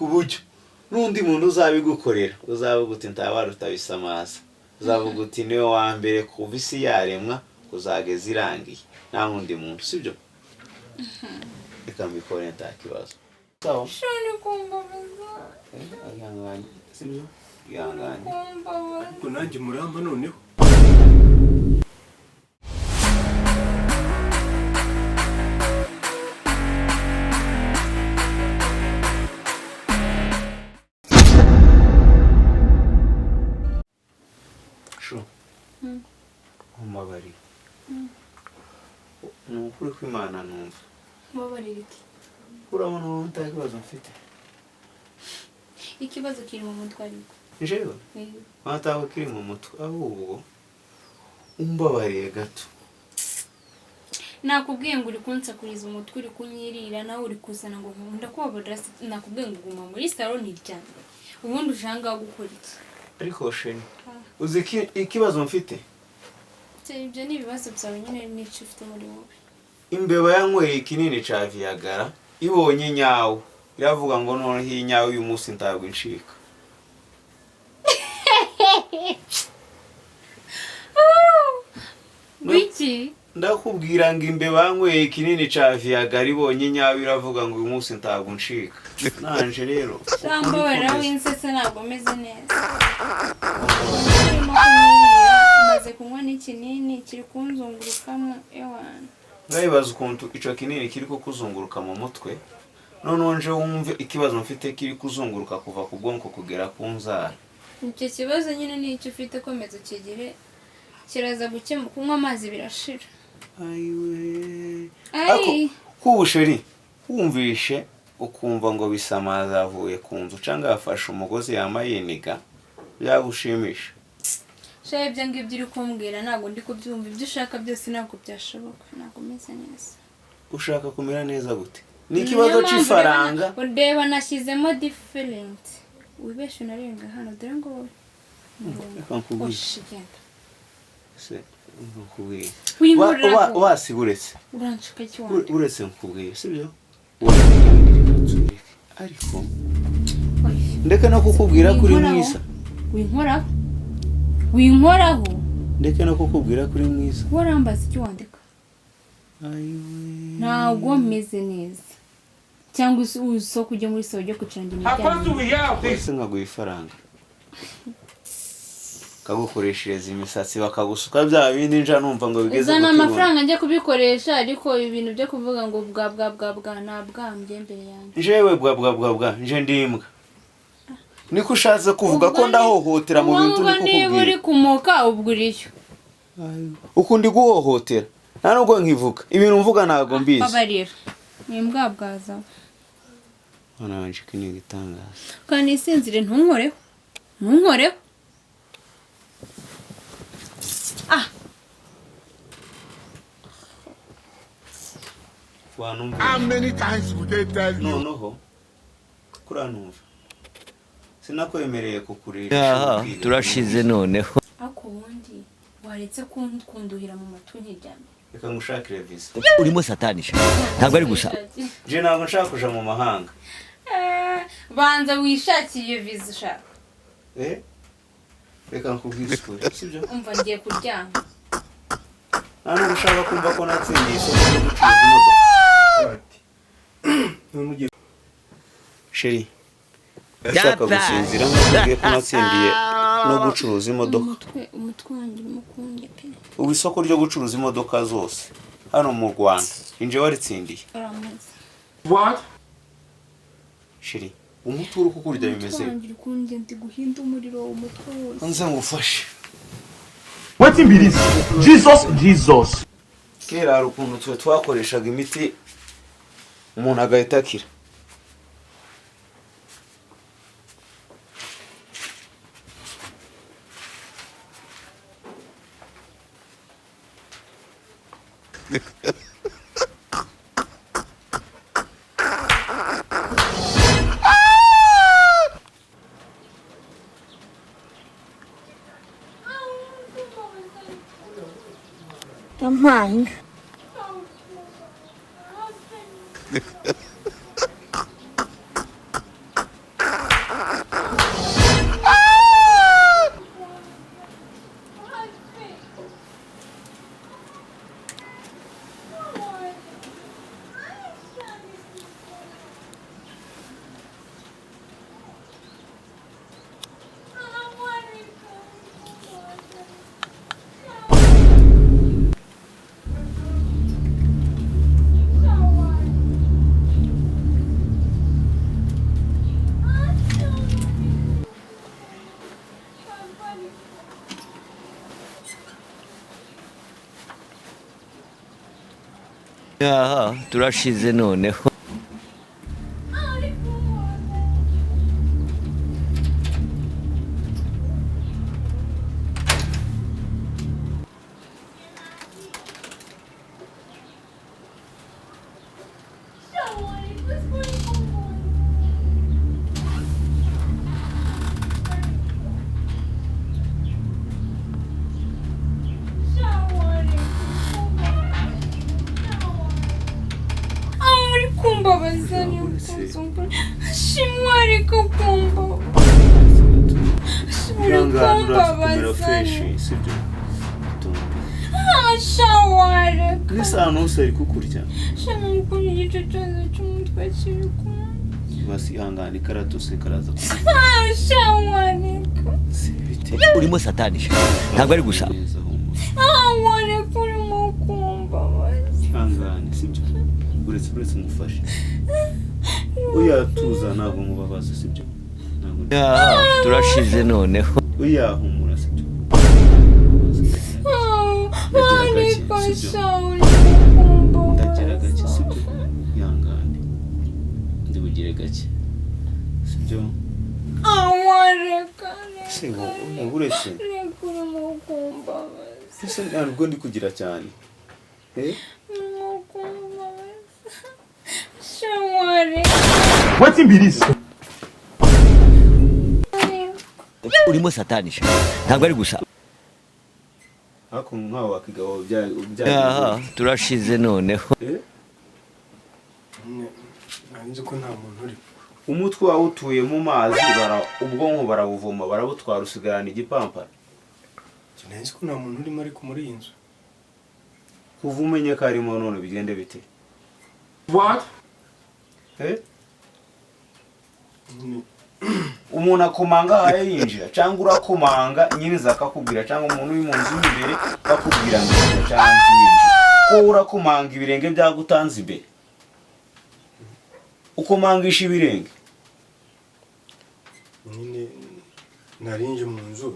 kuburyo nundi muntu uzabigukorera uzavuga uti ntabaruta bisamaza uzavuga uti niwe wa mbere kuva isi yaremwa kuzageza irangiye nta wundi muntu sibyo reka mbikore nta kibazo sawa shoni kumbabaza ihangane sibyo ihangane ariko nanjye muramba noneho umubari nukuri kw'Imana numva mubabarira iki urabona wowe nta kibazo mfite ikibazo kiri mu mutwe ariko jewe wataho kiri mu mutwe ahubwo umbabariye gato nakubwiye ngo uri kunsakuriza umutwe uri kunyirira nawe uri kuzana ngo nkunda kubabarira nakubwiye ngo guma muri salon ntiryane ubundi ujanga gukora iki ariko sheni uzi ikibazo mfite ibyo ni ibibazo byawe nyine n'icyo ufite muri wowe imbeba yanyweye ikinini ca Viagra ibonye nyawo iravuga ngo noneho iyi nyawo uyu munsi ntabwo incika Wiki ndakubwira ngo imbeba yanyweye ikinini ca Viagra ibonye nyawo iravuga ngo uyu munsi ntabwo ncika nanje rero cyangwa wera winsetse ntabwo meze neza maze kunywa n'ikinini kiri kunzungurukamo ewana ngayibaza ukuntu ico kinini kiri ko kuzunguruka mu mutwe none nje wumve ikibazo mfite kiri kuzunguruka kuva ku bwonko kugera ku nzara icyo kibazo nyine ni icyo ufite komeza kigire kiraza gukemuka kunywa amazi birashira ayiwe Ai. kubusheri wumvishe ukumva ngo bisamaza avuye ku nzu cyangwa yafashe umugozi yamayiniga byagushimisha shaye ibyo ngibyo uri kumbwira ntabwo ndi kubyumva ibyo ushaka byose ntabwo byashoboka ntabwo meze neza ushaka kumera neza gute ni ikibazo cy'ifaranga ureba nashyizemo different wibeshe unarenga hano dore ngo oshigenda se nkubwiye wasiburetse uranshika cyane uretse nkubwiye sibyo ariko ndeke no kukubwira kuri mwiza winkoraho ndeke no kukubwira kuri mwiza warambaza icyo wandika ntabwo meze neza cyangwa uso kujya muri sawa ujya kucirangira imiryango ese nkaguha ifaranga kagukoreshereza imisatsi bakagusuka bya bindi nja numva ngo bigeze uzana amafaranga njye kubikoresha ariko ibintu byo kuvuga ngo bwa nabwambye mbere yanjye jewe bwa nje ndimbwa niko ushatse kuvuga ko ndahohotera mu bintu uri kukubwira niba uri kumoka ubwo uriyo ukundi guhohotera nta nubwo nkivuga ibintu mvuga ntabwo mbizi babarira ni mbwabwaza hano wanje kini gitangaza kandi isinzire ntunkoreho How many times would they tell you? Noneho kuranumva sinakwemereye kukurisha turashize noneho ako wundi waretse kunduhira mu matwi ntiryame reka ngushakire visa urimo satanisha ntabwo ari gusa je ntabwo nshaka kuja mu mahanga banza wishakiye visa ushaka reka nkubwire ukuri sibyo umva ngiye kuryama nta nubwo ushaka kumva ko natsindiye isoko ryo gucuruza imodoka sheri ndashaka gusinzira nkubwiye ko natsindiye no gucuruza imodoka umutwe wanjye urimo kundya pe ubu isoko ryo gucuruza imodoka zose hano mu Rwanda inje waritsindiye What? sheri umutwe uri kukurya bimeze wanjye kundya ndi guhinda umuriro umutwe wose nze ngufashe Waiting be this. Jesus. kera hari ukuntu twe twakoreshaga imiti umuntu agahita akira Don't mind. aha turashize noneho. Ntari kukurya basihangana ikaratuse karaza urimo satanisha ntabwo ari gusa ihangane sibyo uretse umufashe uyatuza ntabwo mubabaza sibyo turashize noneho uyahumura sibyo ndagira gake sibyo ihangane ndibugire gake sibyo uretse ese ntabwo ndi kugira cyane What's in this? urimo satanisha ntabwo ari gusa hako nkaho wakigabo bya turashize noneho Nanze ko nta muntu uri. umutwe wawe utuye mu mazi ubwonko barabuvoma barabutwara usigarana igipampara Nanze ko nta muntu urimo ariko muri iyi nzu. kuva umenye ko arimo none bigende bite What? umuntu akomanga ahaye yinjira cyangwa urakomanga nyiriza akakubwira cyangwa umuntu uri mu nzu imbere akakubwira ngo cyangwa winjira ko urakomanga ibirenge byagutanze imbere ukomangisha ibirenge Nyine narinje mu nzu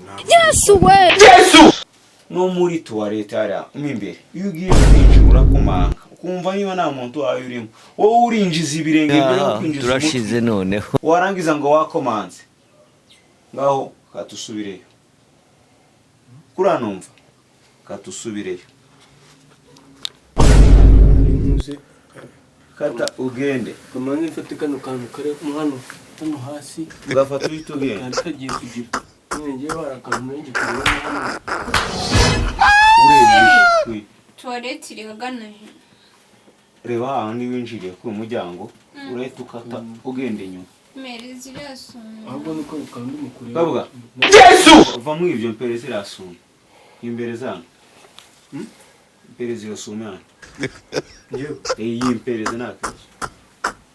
no muri toilette ara imbere iyo ugiye kwinjira urakomanga ukumva niba nta muntu wawe urimo wowe urinjiza ibirenge mbere yo kwinjiza turashize noneho warangiza ngo wakomanze ngaho katusubireyo kuranumva katusubireyo kata ugende Kamanzi mfate kano kantu kare hano hasi ugafata uhita ugende kandi kagiye kugira ngiye barakantu ngi kubona hano urebye toilette iri hagana he reba hano winjiriye ku muryango urahita ukata ugende inyuma merezi irasuma ahubwo niko kandi mukuri babwa Yesu va mu ivyo mperezi irasuma imbere zano mperezi yosuma Yewe iyi mperezi nakaje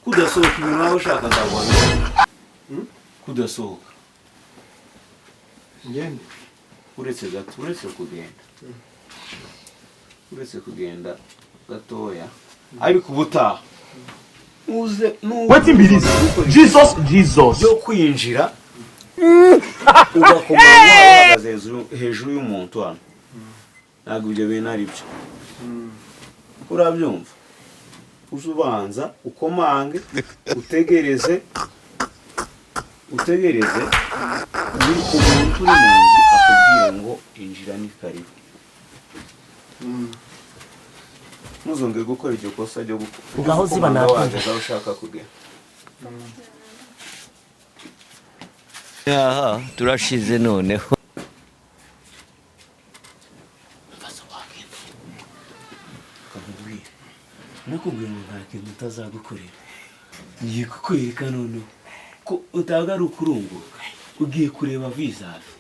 kudasohoka ibintu aho ushaka ndabona kudasohoka ngende uretse gato uretse kugenda gatoya ariko ubutaha uze What's in this? Jesus. yo kwinjira ugakomanga uhagaze hejuru y'umuntu hano ntabwo ibyo bintu ari byo urabyumva uzubanza ukomange utegereze uri umuntu uri mu nzu akubwiye ngo injira ni karibu ntuzongere gukora iryo kosa ryo ngaho ziba wageze aho ushaka kugera turashize noneho nakubwira ngo nta kintu utazagukorera ngiye kukwereka noneho ko utaga ari ukurunguruka ugiye kureba vizavi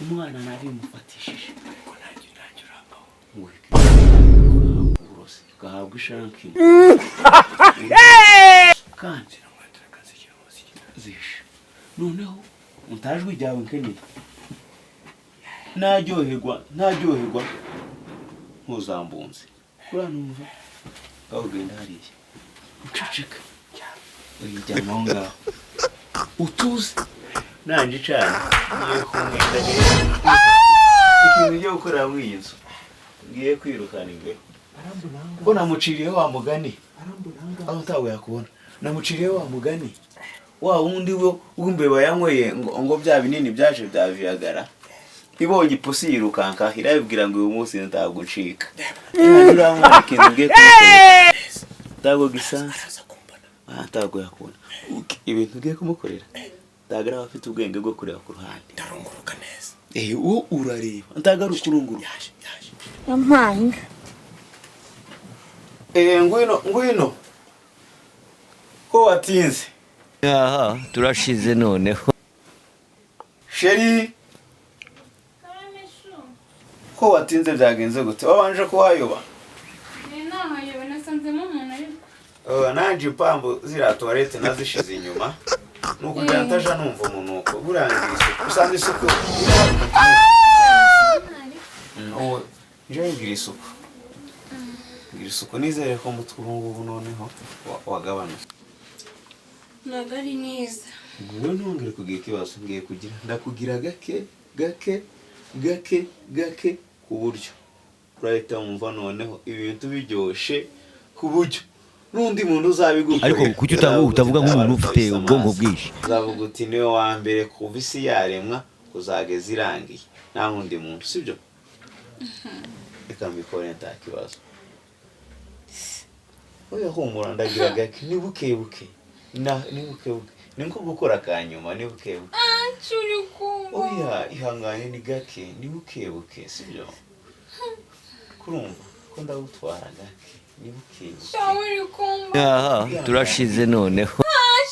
umwana narimufatishije ko nanjye ugahabwa ishanki kandi zishe noneho utajwe ryawe nkeneye ntaryoherwa ntuzambunze kuranumva aho ugenda hariya uceceka uyijyamo aho ngaho utuze nanjye icana ngiye kumwenda ikintu ujya gukorera muri iyi nzu ngiye kwirukana imbere ko namuciriye wa mugani aho ntawe yakubona namuciriye wa mugani wa wundi wo w'imbeba yanyweye ngo bya binini byaje bya Viagra ibonye ipusi yirukanka irabibwira ngo uyu munsi ndagucika ntiramwana ikintu ngiye kumukorera ndago gisansa atago yakubona ibintu ngiye kumukorera ndagara afite ubwenge bwo kureba ku ruhande ndarunguruka neza wo urareba ndagara kurunguruka yampaye ngwino ko watinze aha turashize noneho sheri ko watinze byagenze gute wabanje kuhayoba nahayoba nasanzemo umuntu ariko nanje impamvu ziriya tuwarete nazishize inyuma nukugira ntaja numva umunuko burangira isuku usanze isuku nje ngira isuku nizere ko mutwe ubungubu noneho wagabanutse ntabwo ari neza ngwino ntongere kugira ikibazo ngiye kugira ndakugira gake ku buryo urahita wumva noneho ibintu biryoshe ku buryo n'undi muntu uzabigukorera ariko kuki utavuga nk'umuntu ufite ubwonko bwinshi uzavuga uti niwe wa mbere kuva isi yaremwa kuzageza irangiye nta wundi muntu sibyo reka mbikore nta kibazo oya humura ndagira gake ni bukebuke ni nko gukora akanyuma ni bukebuke uri kumva oya ihangane ni gake ni bukebuke sibyo kurumva ko ndagutwara gake ni bukebuke shawe uri kumva aha turashize noneho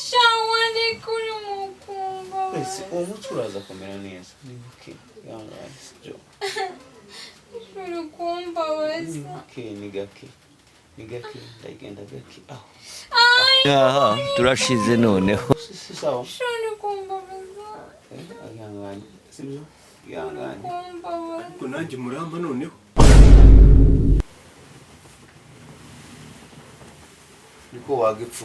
shawe ndi kuri mukumva ese uwo muco uraza kumera neza ni buke ihangane sibyo uri kumva ni wese buke ni gake ndagenda gake aho aha turashize noneho si sawa uri kumva wese ihangane sibyo ihangane kumva wese ariko nanjye muramba noneho niko wagipfu